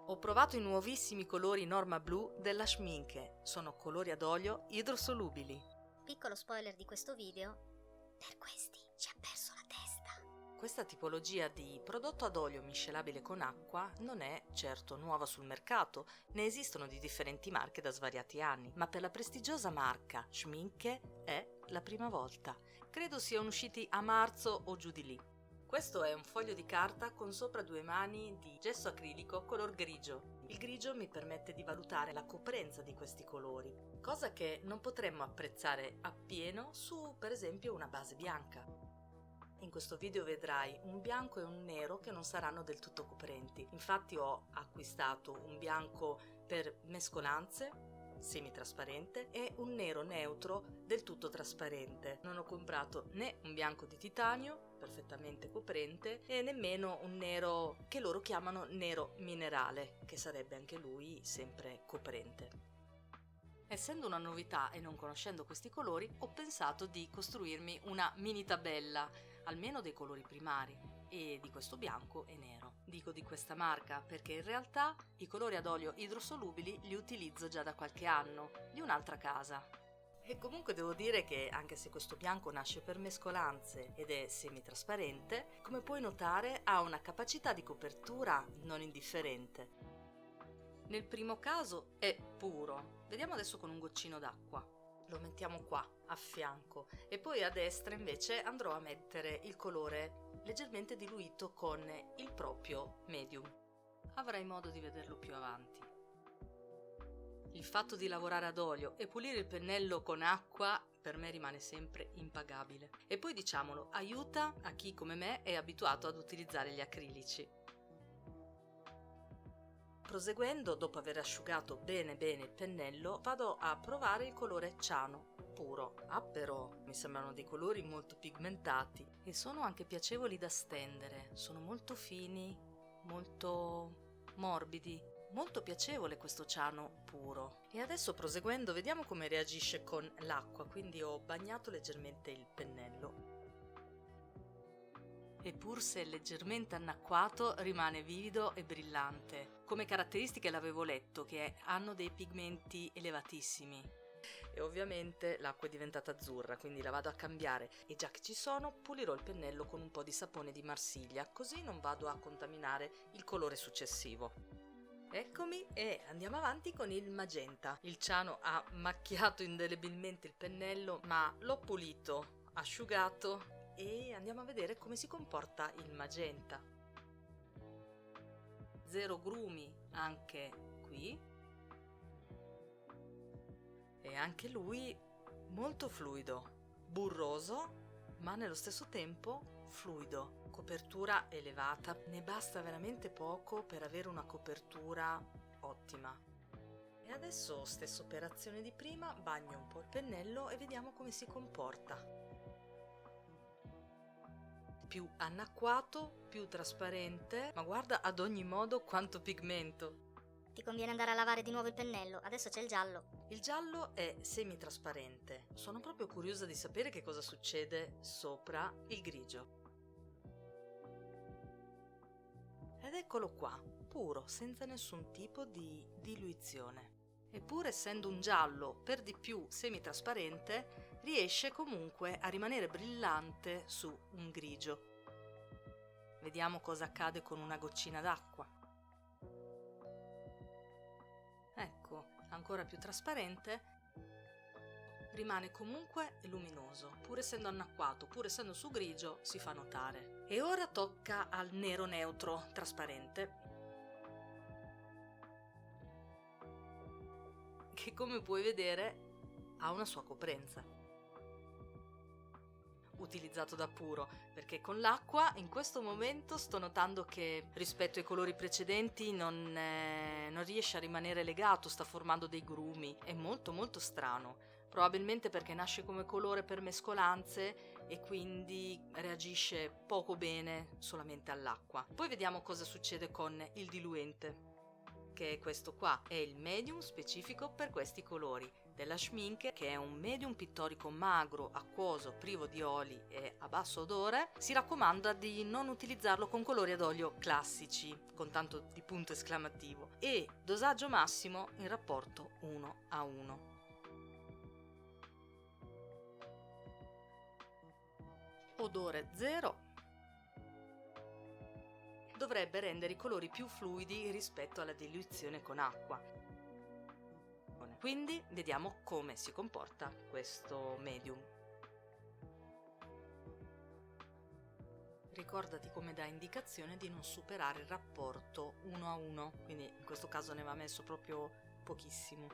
Ho provato i nuovissimi colori Norma Blu della Schmincke. Sono colori ad olio idrosolubili. Piccolo spoiler di questo video, per questi ci ha perso la testa. Questa tipologia di prodotto ad olio miscelabile con acqua non è certo nuova sul mercato, ne esistono di differenti marche da svariati anni, ma per la prestigiosa marca Schmincke è la prima volta. Credo siano usciti a marzo o giù di lì. Questo è un foglio di carta con sopra 2 mani di gesso acrilico color grigio. Il grigio mi permette di valutare la coprenza di questi colori, cosa che non potremmo apprezzare appieno su, per esempio, una base bianca. In questo video vedrai un bianco e un nero che non saranno del tutto coprenti. Infatti ho acquistato un bianco per mescolanze, semitrasparente, e un nero neutro del tutto trasparente. Non ho comprato né un bianco di titanio, perfettamente coprente, e nemmeno un nero che loro chiamano nero minerale, che sarebbe anche lui sempre coprente. Essendo una novità e non conoscendo questi colori, ho pensato di costruirmi una mini tabella, almeno dei colori primari, e di questo bianco e nero. Dico di questa marca perché in realtà i colori ad olio idrosolubili li utilizzo già da qualche anno, di un'altra casa. E comunque devo dire che anche se questo bianco nasce per mescolanze ed è semitrasparente, come puoi notare ha una capacità di copertura non indifferente. Nel primo caso è puro. Vediamo adesso con un goccino d'acqua. Lo mettiamo qua, a fianco, e poi a destra invece andrò a mettere il colore leggermente diluito con il proprio medium. Avrai modo di vederlo più avanti. Il fatto di lavorare ad olio e pulire il pennello con acqua per me rimane sempre impagabile. E poi diciamolo, aiuta a chi come me è abituato ad utilizzare gli acrilici. Proseguendo, dopo aver asciugato bene il pennello, vado a provare il colore ciano puro. Però mi sembrano dei colori molto pigmentati e sono anche piacevoli da stendere. Sono molto fini, molto morbidi. Molto piacevole questo ciano puro. E adesso proseguendo vediamo come reagisce con l'acqua, quindi ho bagnato leggermente il pennello. E pur se è leggermente annacquato rimane vivido e brillante. Come caratteristiche l'avevo letto che hanno dei pigmenti elevatissimi. E ovviamente l'acqua è diventata azzurra, quindi la vado a cambiare e già che ci sono pulirò il pennello con un po' di sapone di Marsiglia, così non vado a contaminare il colore successivo. Eccomi e andiamo avanti con il magenta. Il ciano ha macchiato indelebilmente il pennello, ma l'ho pulito, asciugato e andiamo a vedere come si comporta il magenta. Zero grumi anche qui e anche lui molto fluido, burroso ma nello stesso tempo fluido. Copertura elevata, ne basta veramente poco per avere una copertura ottima. E adesso stessa operazione di prima, bagno un po' il pennello e vediamo come si comporta. Più annacquato, più trasparente, ma guarda ad ogni modo quanto pigmento. Ti conviene andare a lavare di nuovo il pennello, adesso c'è il giallo. Il giallo è semitrasparente. Sono proprio curiosa di sapere che cosa succede sopra il grigio. Ed eccolo qua, puro, senza nessun tipo di diluizione. Eppure essendo un giallo per di più semitrasparente, riesce comunque a rimanere brillante su un grigio. Vediamo cosa accade con una goccina d'acqua. Ecco, ancora più trasparente, rimane comunque luminoso, pur essendo annacquato, pur essendo su grigio, si fa notare. E ora tocca al nero neutro trasparente, che come puoi vedere ha una sua coprenza. Utilizzato da puro, perché con l'acqua in questo momento sto notando che rispetto ai colori precedenti non riesce a rimanere legato, sta formando dei grumi, è molto strano, probabilmente perché nasce come colore per mescolanze e quindi reagisce poco bene solamente all'acqua. Poi vediamo cosa succede con il diluente. che questo qua è il medium specifico per questi colori. Della Schmincke, che è un medium pittorico magro, acquoso, privo di oli e a basso odore, si raccomanda di non utilizzarlo con colori ad olio classici, con tanto di punto esclamativo, e dosaggio massimo in rapporto 1:1. Odore 0. Dovrebbe rendere i colori più fluidi rispetto alla diluizione con acqua. Quindi vediamo come si comporta questo medium. Ricordati, come da indicazione, di non superare il rapporto 1:1, quindi in questo caso ne va messo proprio pochissimo.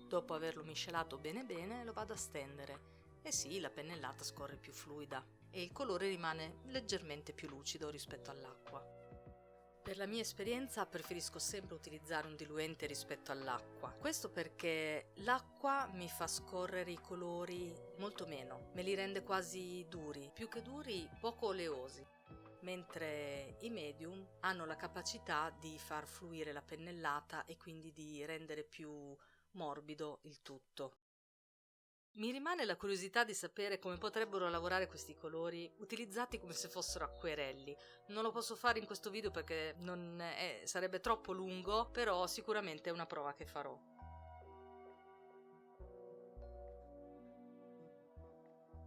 Dopo averlo miscelato bene bene, lo vado a stendere e sì, la pennellata scorre più fluida e il colore rimane leggermente più lucido rispetto all'acqua. Per la mia esperienza preferisco sempre utilizzare un diluente rispetto all'acqua. Questo perché l'acqua mi fa scorrere i colori molto meno, me li rende quasi duri, più che duri, poco oleosi, mentre i medium hanno la capacità di far fluire la pennellata e quindi di rendere più morbido il tutto. Mi rimane la curiosità di sapere come potrebbero lavorare questi colori utilizzati come se fossero acquerelli. Non lo posso fare in questo video perché sarebbe troppo lungo, però sicuramente è una prova che farò.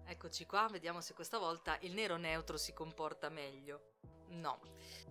Eccoci qua, vediamo se questa volta il nero neutro si comporta meglio. No,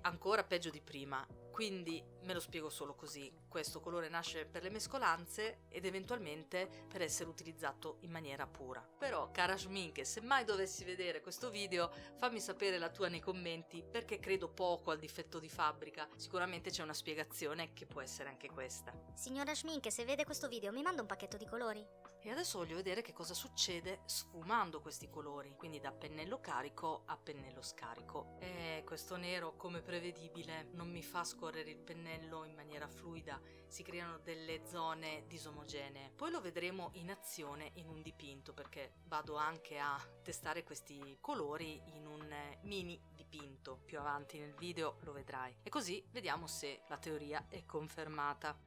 ancora peggio di prima, quindi me lo spiego solo così. Questo colore nasce per le mescolanze ed eventualmente per essere utilizzato in maniera pura. Però, cara Schmincke, se mai dovessi vedere questo video, fammi sapere la tua nei commenti, perché credo poco al difetto di fabbrica. Sicuramente c'è una spiegazione che può essere anche questa. Signora Schmincke, se vede questo video mi manda un pacchetto di colori? E adesso voglio vedere che cosa succede sfumando questi colori, quindi da pennello carico a pennello scarico. E questo nero, come prevedibile, non mi fa scorrere il pennello in maniera fluida, si creano delle zone disomogenee. Poi lo vedremo in azione in un dipinto, perché vado anche a testare questi colori in un mini dipinto. Più avanti nel video lo vedrai. E così vediamo se la teoria è confermata.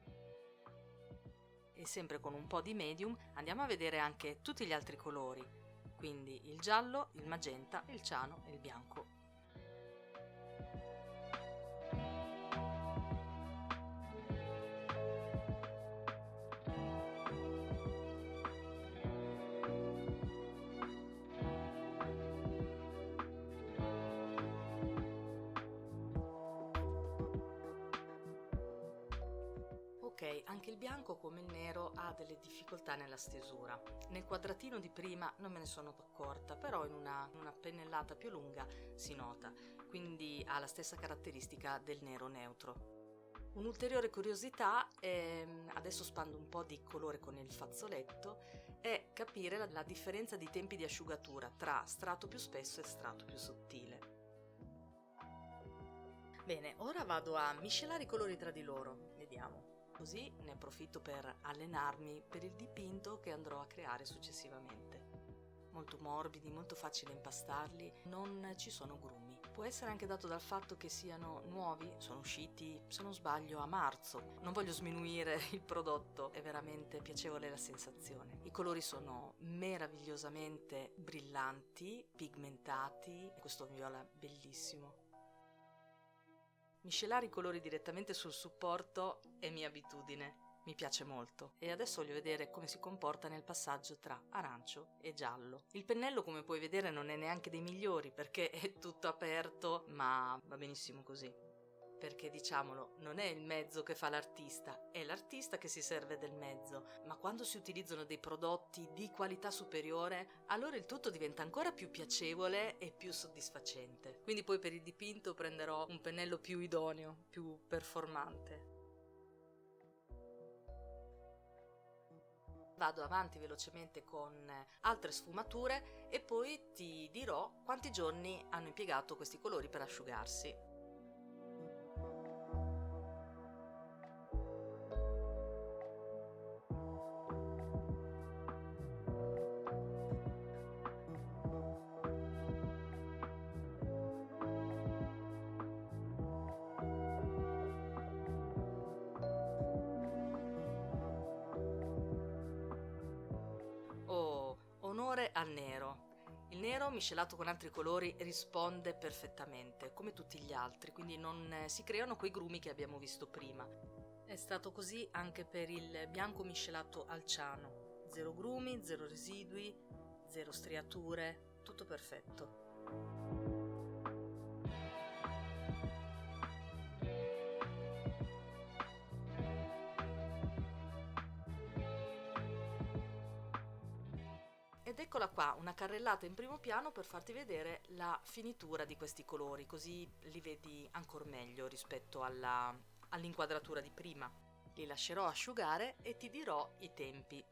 E sempre con un po' di medium andiamo a vedere anche tutti gli altri colori, quindi il giallo, il magenta, il ciano e il bianco. Ok, anche il bianco come il nero ha delle difficoltà nella stesura. Nel quadratino di prima non me ne sono accorta, però in una pennellata più lunga si nota, quindi ha la stessa caratteristica del nero neutro. Un'ulteriore curiosità, adesso spando un po' di colore con il fazzoletto, è capire la differenza di tempi di asciugatura tra strato più spesso e strato più sottile. Bene, ora vado a miscelare i colori tra di loro, vediamo. Così ne approfitto per allenarmi per il dipinto che andrò a creare successivamente. Molto morbidi, molto facile impastarli, non ci sono grumi. Può essere anche dato dal fatto che siano nuovi, sono usciti, se non sbaglio, a marzo. Non voglio sminuire il prodotto, è veramente piacevole la sensazione. I colori sono meravigliosamente brillanti, pigmentati, questo viola bellissimo. Miscelare i colori direttamente sul supporto è mia abitudine, mi piace molto. E adesso voglio vedere come si comporta nel passaggio tra arancio e giallo. Il pennello, come puoi vedere, non è neanche dei migliori perché è tutto aperto, ma va benissimo così. Perché, diciamolo, non è il mezzo che fa l'artista, è l'artista che si serve del mezzo, ma quando si utilizzano dei prodotti di qualità superiore, allora il tutto diventa ancora più piacevole e più soddisfacente. Quindi poi per il dipinto prenderò un pennello più idoneo, più performante. Vado avanti velocemente con altre sfumature e poi ti dirò quanti giorni hanno impiegato questi colori per asciugarsi. al nero. Il nero miscelato con altri colori risponde perfettamente, come tutti gli altri, quindi non si creano quei grumi che abbiamo visto prima. È stato così anche per il bianco miscelato al ciano. 0 grumi, 0 residui, 0 striature, tutto perfetto. Ed eccola qua, una carrellata in primo piano per farti vedere la finitura di questi colori, così li vedi ancora meglio rispetto all'inquadratura di prima. Li lascerò asciugare e ti dirò i tempi.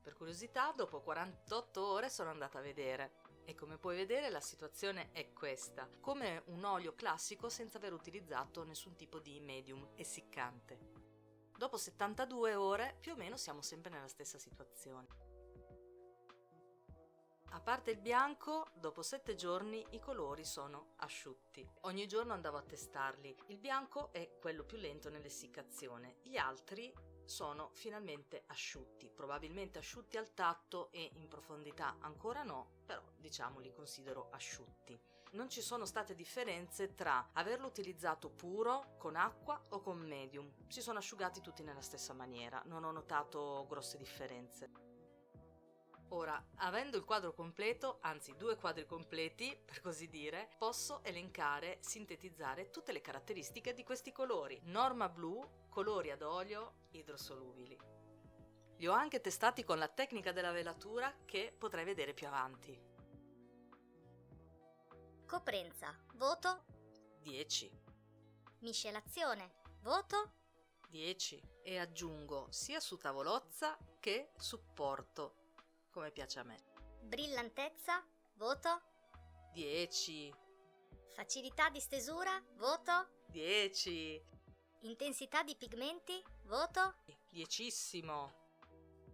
Per curiosità, dopo 48 ore sono andata a vedere e come puoi vedere la situazione è questa, come un olio classico senza aver utilizzato nessun tipo di medium essiccante. Dopo 72 ore più o meno siamo sempre nella stessa situazione. A parte il bianco, dopo 7 giorni i colori sono asciutti. Ogni giorno andavo a testarli. Il bianco è quello più lento nell'essiccazione, gli altri sono finalmente asciutti, probabilmente asciutti al tatto e in profondità ancora no, però diciamo li considero asciutti. Non ci sono state differenze tra averlo utilizzato puro, con acqua o con medium. Si sono asciugati tutti nella stessa maniera, non ho notato grosse differenze. Ora, avendo il quadro completo, anzi 2 quadri completi, per così dire, posso elencare, sintetizzare tutte le caratteristiche di questi colori. Norma blu, colori ad olio, idrosolubili. Li ho anche testati con la tecnica della velatura che potrai vedere più avanti. Coprenza, voto. 10. Miscelazione, voto. 10. E aggiungo sia su tavolozza che supporto, come piace a me. Brillantezza, voto. 10. Facilità di stesura, voto. 10. Intensità di pigmenti, voto. 10issimo.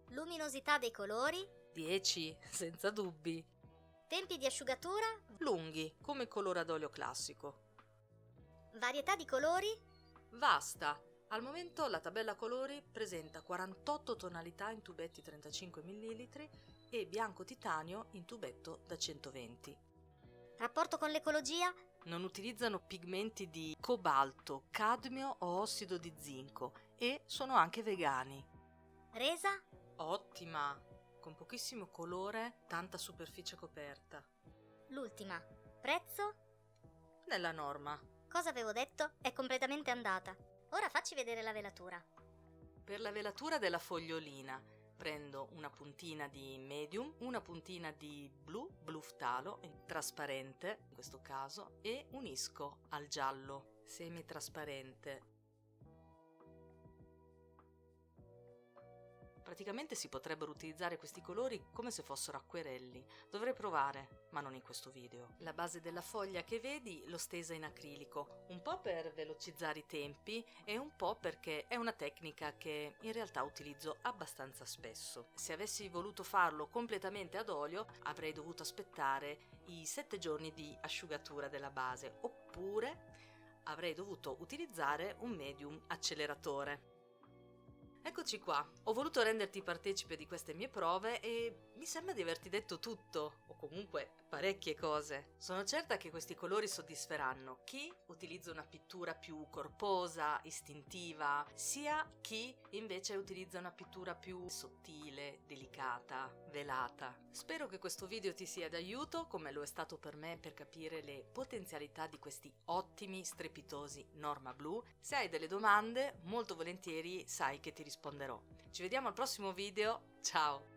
Luminosità dei colori. 10, senza dubbi. Tempi di asciugatura. Lunghi, come il colore ad olio classico. Varietà di colori. Vasta. Al momento la tabella colori presenta 48 tonalità in tubetti 35 ml e bianco titanio in tubetto da 120. Rapporto con l'ecologia. Non utilizzano pigmenti di cobalto, cadmio o ossido di zinco e sono anche vegani. Resa. Ottima, con pochissimo colore, tanta superficie coperta. L'ultima. Prezzo. Nella norma. Cosa avevo detto? È completamente andata. Ora facci vedere la velatura. Per la velatura della fogliolina prendo una puntina di medium, una puntina di blu ftalo, trasparente in questo caso, e unisco al giallo semitrasparente. Praticamente si potrebbero utilizzare questi colori come se fossero acquerelli. Dovrei provare, ma non in questo video. La base della foglia che vedi l'ho stesa in acrilico, un po' per velocizzare i tempi e un po' perché è una tecnica che in realtà utilizzo abbastanza spesso. Se avessi voluto farlo completamente ad olio, avrei dovuto aspettare i 7 giorni di asciugatura della base, oppure avrei dovuto utilizzare un medium acceleratore. Eccoci qua, ho voluto renderti partecipe di queste mie prove e mi sembra di averti detto tutto, o comunque parecchie cose. Sono certa che questi colori soddisferanno chi utilizza una pittura più corposa, istintiva, sia chi invece utilizza una pittura più sottile, delicata, velata. Spero che questo video ti sia d'aiuto, come lo è stato per me per capire le potenzialità di questi ottimi, strepitosi Norma Blu. Se hai delle domande, molto volentieri sai che ti risponderò. Ci vediamo al prossimo video, ciao!